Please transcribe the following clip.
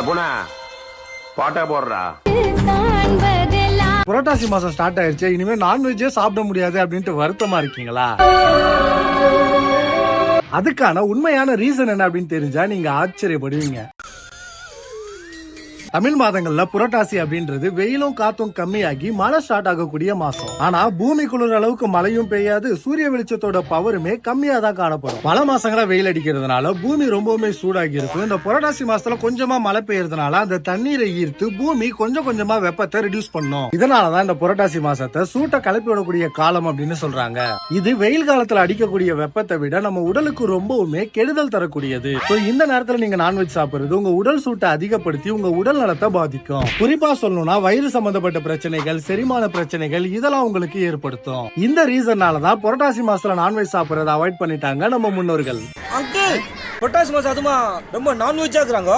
பூனா பாட்டா போடுறா. புரட்டாசி மாசம் ஸ்டார்ட் ஆயிருச்சு, இனிமே நான்வெஜ்ஜே சாப்பிட முடியாது அப்படின்ட்டு வருத்தமா இருக்கீங்களா? அதுக்கான உண்மையான ரீசன் என்ன அப்படின்னு தெரிஞ்சா நீங்க ஆச்சரியப்படுவீங்க. தமிழ் மாதங்கள்ல புரட்டாசி அப்படின்றது வெயிலும் காத்தும் கம்மியாகி மழை ஸ்டார்ட் ஆகக்கூடிய மாசம். ஆனா பூமி குளிர் அளவுக்கு மழையும் பெய்யாது, சூரிய வெளிச்சத்தோட பவருமே கம்மியா தான் காணப்படும். பல மாசங்களா வெயில் அடிக்கிறதுனால பூமி ரொம்பவுமே சூடாகி இருக்கும். இந்த புரட்டாசி மாசத்துல கொஞ்சமா மழை பெய்யறதுனால அந்த தண்ணீரை ஈர்த்து பூமி கொஞ்சம் கொஞ்சமா வெப்பத்தை ரிடியூஸ் பண்ணும். இதனாலதான் இந்த புரட்டாசி மாசத்தை சூட்டை கிளப்பி விடக்கூடிய காலம் அப்படின்னு சொல்றாங்க. இது வெயில் காலத்துல அடிக்கக்கூடிய வெப்பத்தை விட நம்ம உடலுக்கு ரொம்பவுமே கெடுதல் தரக்கூடியது. இந்த நேரத்துல நீங்க நான்வெஜ் சாப்பிடுறது உங்க உடல் சூட்டை அதிகப்படுத்தி உங்க உடல் நலத்தை பாதிக்கும். குறிப்பா சொல்லணும்னா வயிறு சம்பந்தப்பட்ட பிரச்சனைகள், செரிமான பிரச்சனைகள் இதெல்லாம் உங்களுக்கு ஏற்படுத்தும். இந்த ரீசன்னாலதான் புரட்டாசி மாசத்துல நான்வெஜ் சாப்பிடுறத அவாய்ட் பண்ணிட்டாங்க நம்ம முன்னோர்கள். புரட்டாசி மாசம் அதுமா ரொம்ப நான்வெஜ்ஜா இருக்கிறாங்க.